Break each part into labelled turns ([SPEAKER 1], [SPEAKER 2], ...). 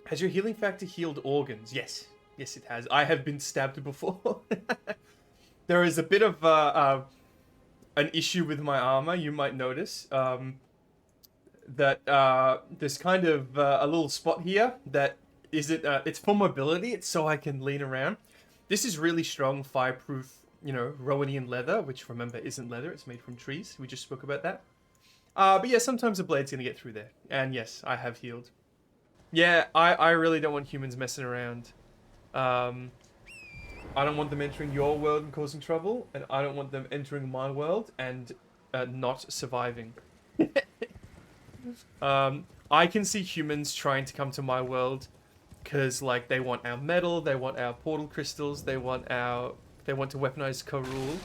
[SPEAKER 1] Has your healing factor healed organs? Yes. Yes, it has. I have been stabbed before. There is a bit of an issue with my armor, you might notice. That there's kind of a little spot here that isn't, it's for mobility. It's so I can lean around. This is really strong, fireproof, you know, Rowanian leather, which remember isn't leather. It's made from trees. We just spoke about that. But yeah, sometimes the blade's gonna get through there. And yes, I have healed. Yeah, I really don't want humans messing around. I don't want them entering your world and causing trouble, and I don't want them entering my world and not surviving. I can see humans trying to come to my world because, like, they want our metal, they want our portal crystals, they want to weaponize Karul.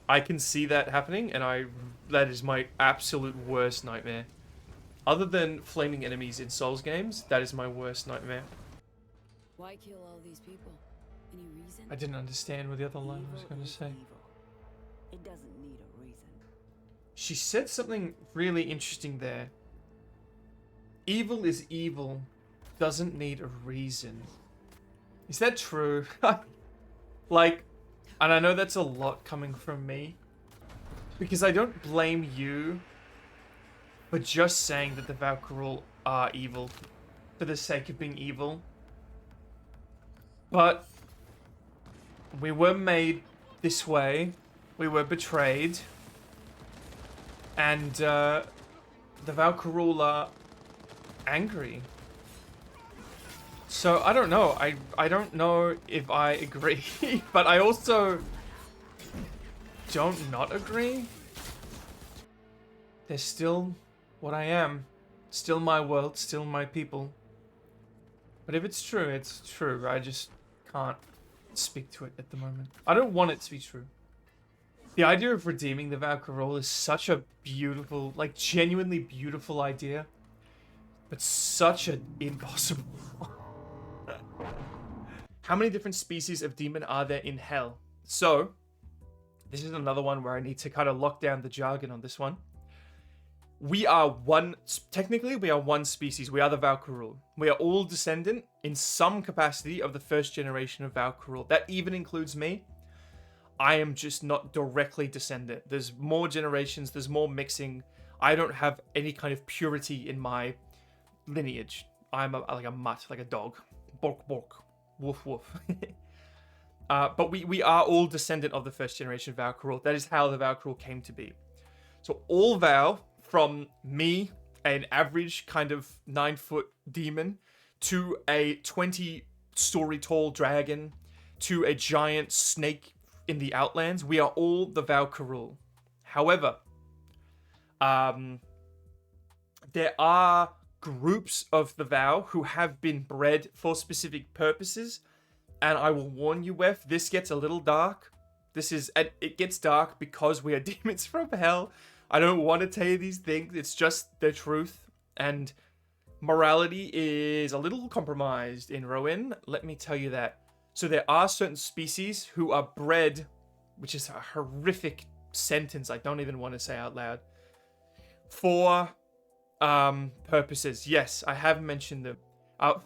[SPEAKER 1] I can see that happening, and that is my absolute worst nightmare. Other than flaming enemies in Souls games, that is my worst nightmare.
[SPEAKER 2] Why kill all these people? Any reason?
[SPEAKER 1] I didn't understand what the other line was going to say.
[SPEAKER 3] Evil. It doesn't need a reason.
[SPEAKER 1] She said something really interesting there. Evil is evil, doesn't need a reason. Is that true? Like, and I know that's a lot coming from me, because I don't blame you for just saying that the Valkyrie are evil for the sake of being evil. But we were made this way. We were betrayed. And the Valkyrie are angry. So I don't know. I don't know if I agree, but I also don't not agree. They're still what I am. Still my world, still my people. But if it's true, it's true. I just can't speak to it at the moment. I don't want it to be true. The idea of redeeming the Valkyrie is such a beautiful, like, genuinely beautiful idea. But such an impossible one. How many different species of demon are there in hell? So, this is another one where I need to kind of lock down the jargon on this one. We are technically we are one species. We are the Valkyrie. We are all descendant in some capacity of the first generation of Valkyrie. That even includes me. I am just not directly descendant. There's more generations, there's more mixing. I don't have any kind of purity in my lineage. I'm like a mutt, like a dog. Bork, bork. Woof, woof. But we are all descendant of the first generation of Valkyrie. That is how the Valkyrie came to be. So all Val, from me, an average kind of 9-foot demon, to a 20-story tall dragon, to a giant snake in the Outlands, we are all the Valkyrie. However, there are groups of the Val who have been bred for specific purposes, and I will warn you, Wef, this gets a little dark. It gets dark because we are demons from hell. I don't want to tell you these things, it's just the truth, and morality is a little compromised in Rowan, let me tell you that. So there are certain species who are bred, which is a horrific sentence I don't even want to say out loud, for purposes. Yes, I have mentioned them.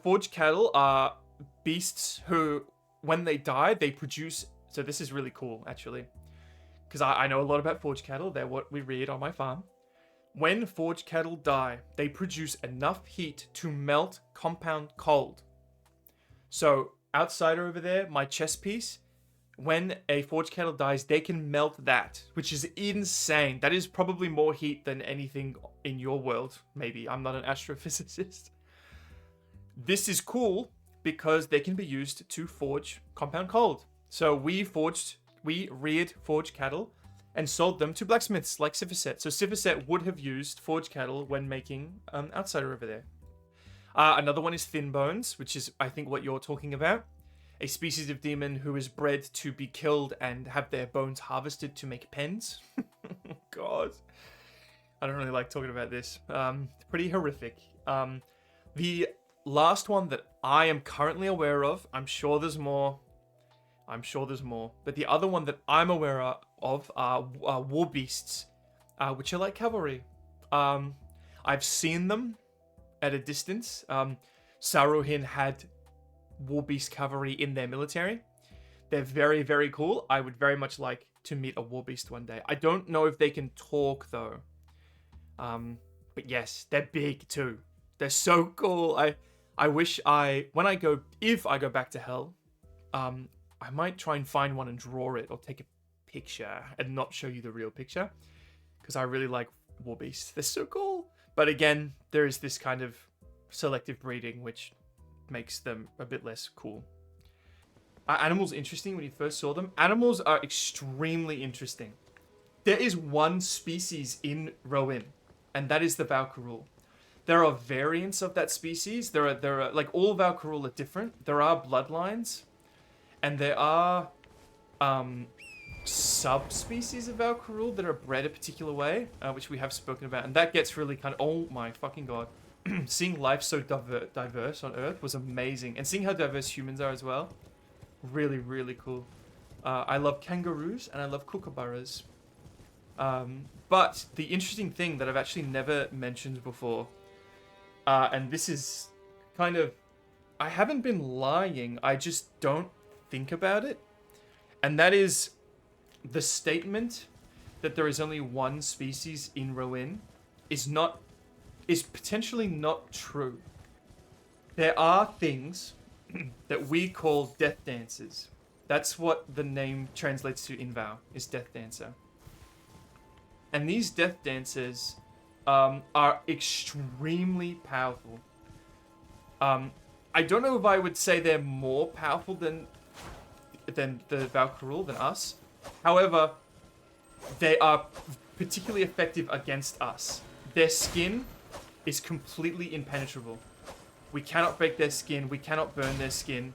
[SPEAKER 1] Forged cattle are beasts who, when they die, they produce... So this is really cool, actually. Because I know a lot about forged cattle. They're what we read on my farm. When forged cattle die, they produce enough heat to melt compound cold. So, outsider over there, my chess piece, when a forged cattle dies, they can melt that, which is insane. That is probably more heat than anything in your world, maybe. I'm not an astrophysicist. This is cool because they can be used to forge compound cold. So we reared forged cattle and sold them to blacksmiths like Siffiset. So Siffiset would have used forged cattle when making outsider over there. Another one is thin bones, which is, I think, what you're talking about. A species of demon who is bred to be killed and have their bones harvested to make pens. God. I don't really like talking about this. Pretty horrific. The last one that I am currently aware of, I'm sure there's more. But the other one that I'm aware of are war beasts, which are like cavalry. I've seen them at a distance. Saruhin had war beast cavalry in their military. They're very, very cool. I would very much like to meet a war beast one day. I don't know if they can talk though. But yes, they're big too. They're so cool. I wish if I go back to hell, I might try and find one and draw it or take a picture and not show you the real picture, because I really like war beasts. They're so cool. But again, there is this kind of selective breeding which makes them a bit less cool. Are animals interesting when you first saw them? Animals are extremely interesting. There is one species in Rowan, and that is the Valkyrul. There are variants of that species. There are like all Valkyrul are different. There are bloodlines, and there are subspecies of Valkyrul that are bred a particular way, which we have spoken about, and that gets really kind of, oh my fucking god. Seeing life so diverse on Earth was amazing, and seeing how diverse humans are as well, really, really cool. I love kangaroos and I love kookaburras. But the interesting thing that I've actually never mentioned before, and this is kind of, I haven't been lying, I just don't think about it, and that is the statement that there is only one species in Rowan is potentially not true. There are things that we call death dancers. That's what the name translates to in Val, is death dancer. And these death dancers are extremely powerful. I don't know if I would say they're more powerful than the Valkyrul, than us. However, they are particularly effective against us. Their skin is completely impenetrable. We cannot break their skin. We cannot burn their skin.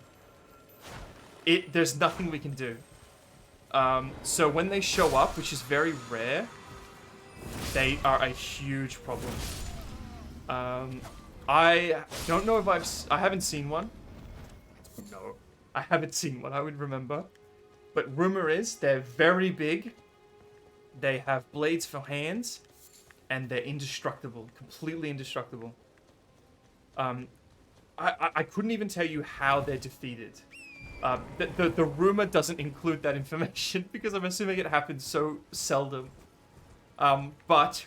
[SPEAKER 1] There's nothing we can do. So when they show up, which is very rare, they are a huge problem. I don't know if I haven't seen one. No, I haven't seen one. I would remember. But rumor is they're very big. They have blades for hands, and they're indestructible, completely indestructible. I couldn't even tell you how they're defeated. The rumor doesn't include that information because I'm assuming it happens so seldom. But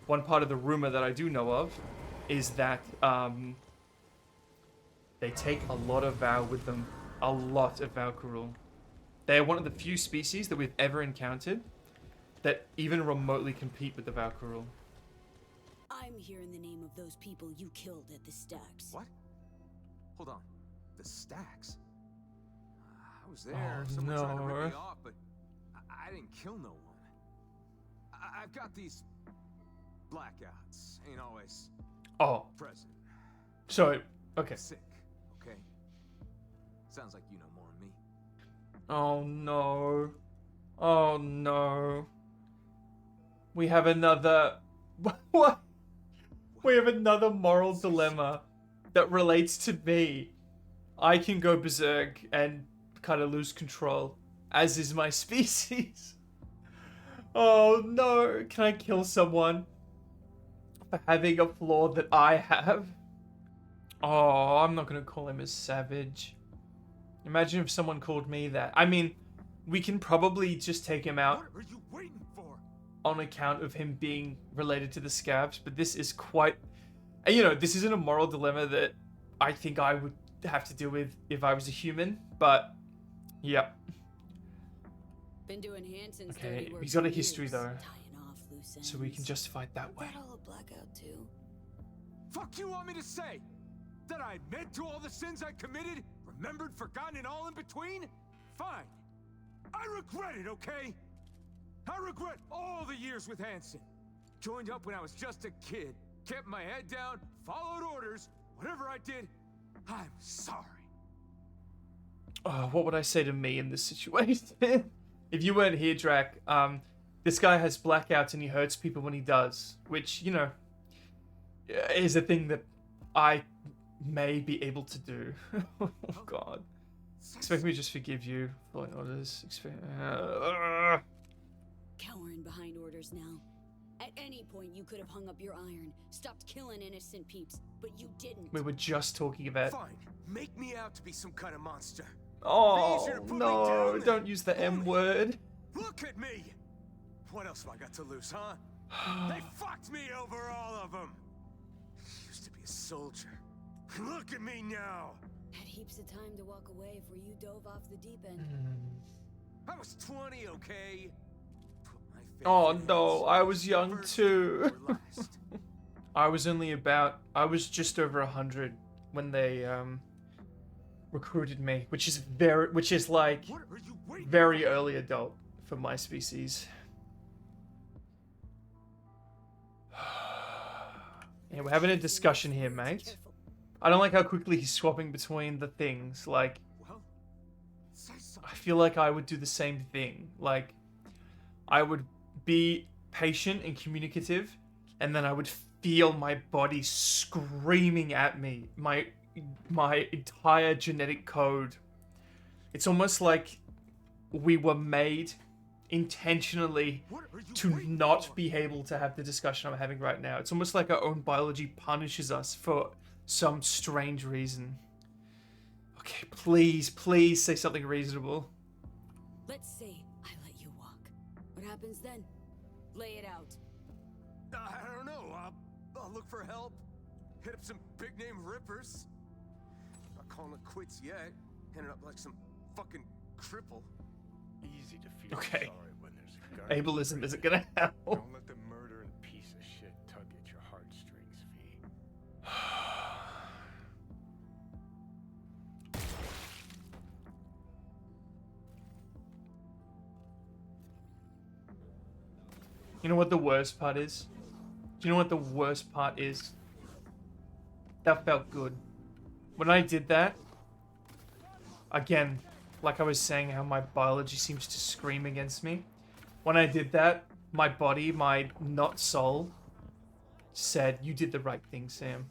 [SPEAKER 1] one part of the rumor that I do know of is that they take a lot of Val with them. A lot of Valkyrul. They are one of the few species that we've ever encountered that even remotely compete with the Valkyrul.
[SPEAKER 2] I'm here in the name of those people you killed at the stacks.
[SPEAKER 4] What? Hold on. The stacks? I was there. Someone tried to rip me off, but I didn't kill no one. I've got these blackouts. Ain't always present.
[SPEAKER 1] So, okay.
[SPEAKER 4] Sick, okay? Sounds like you know more than me.
[SPEAKER 1] Oh no. Oh no. We have another... What? We have another moral dilemma that relates to me. I can go berserk and kind of lose control, as is my species. Oh no. Can I kill someone for having a flaw that I have? Oh, I'm not going to call him a savage. Imagine if someone called me that. I mean, we can probably just take him out.
[SPEAKER 4] What are you waiting for?
[SPEAKER 1] On account of him being related to the scabs, but this is quite... You know, this isn't a moral dilemma that I think I would have to deal with if I was a human, but... Yeah.
[SPEAKER 2] Been doing Hansen's
[SPEAKER 1] Okay,
[SPEAKER 2] dirty work
[SPEAKER 1] he's got a
[SPEAKER 2] for
[SPEAKER 1] history
[SPEAKER 2] years,
[SPEAKER 1] though.
[SPEAKER 2] tying off loose
[SPEAKER 1] So we can
[SPEAKER 2] ends.
[SPEAKER 1] justify it that way.
[SPEAKER 2] That all a blackout too?
[SPEAKER 4] Fuck you want me to say? That I admit to all the sins I committed? Remembered, forgotten, and all in between? Fine. I regret it, okay? I regret all the years with Hansen. Joined up when I was just a kid. Kept my head down, followed orders. Whatever I did, I'm sorry.
[SPEAKER 1] What would I say to me in this situation? If you weren't here, Drac, this guy has blackouts and he hurts people when he does, which, you know, is a thing that I may be able to do. Oh, God. Expect me to just forgive you. Following orders.
[SPEAKER 2] Cowering behind orders now. At any point, you could have hung up your iron, stopped killing innocent peeps, but you didn't.
[SPEAKER 1] We were just talking about...
[SPEAKER 4] Fine. Make me out to be some kind of monster.
[SPEAKER 1] Oh,
[SPEAKER 4] Easier to put me
[SPEAKER 1] no,
[SPEAKER 4] down
[SPEAKER 1] don't
[SPEAKER 4] than-
[SPEAKER 1] use the M word.
[SPEAKER 4] Look at me! What else have I got to lose, huh? They fucked me over, all of them! Used to be a soldier. Look at me now!
[SPEAKER 2] Had heaps of time to walk away before you dove off the deep end.
[SPEAKER 4] I was 20, okay? Put my faith
[SPEAKER 1] Oh
[SPEAKER 4] in
[SPEAKER 1] no,
[SPEAKER 4] hands.
[SPEAKER 1] I was young
[SPEAKER 4] First
[SPEAKER 1] too.
[SPEAKER 4] or last.
[SPEAKER 1] I was just over 100 when they recruited me, which is like
[SPEAKER 4] What are you waiting
[SPEAKER 1] very
[SPEAKER 4] for?
[SPEAKER 1] early adult for my species. Yeah, we're having a discussion here, mate.
[SPEAKER 2] Careful.
[SPEAKER 1] I don't like how quickly he's swapping between the things. Like,
[SPEAKER 4] Well, say something.
[SPEAKER 1] I feel like I would do the same thing. Like, I would be patient and communicative, and then I would feel my body screaming at me. My entire genetic code. It's almost like we were made intentionally
[SPEAKER 4] What are you
[SPEAKER 1] to
[SPEAKER 4] waiting
[SPEAKER 1] not
[SPEAKER 4] for?
[SPEAKER 1] be able to have the discussion I'm having right now. It's almost like our own biology punishes us for some strange reason. Okay, please say something reasonable.
[SPEAKER 2] Let's say I let you walk. What happens then? Lay it out.
[SPEAKER 4] I don't know. I'll look for help. Hit up some big name rippers. Not calling it quits yet. Ended up like some fucking cripple.
[SPEAKER 5] Easy to feel
[SPEAKER 1] Okay.
[SPEAKER 5] sorry when there's a gun.
[SPEAKER 1] Ableism isn't gonna help.
[SPEAKER 5] Don't let the murder and piece of shit tug at your heartstrings, V.
[SPEAKER 1] You know what the worst part is? Do you know what the worst part is? That felt good. When I did that, again, like I was saying, how my biology seems to scream against me. When I did that, my body, my not soul, said, "You did the right thing, Sam."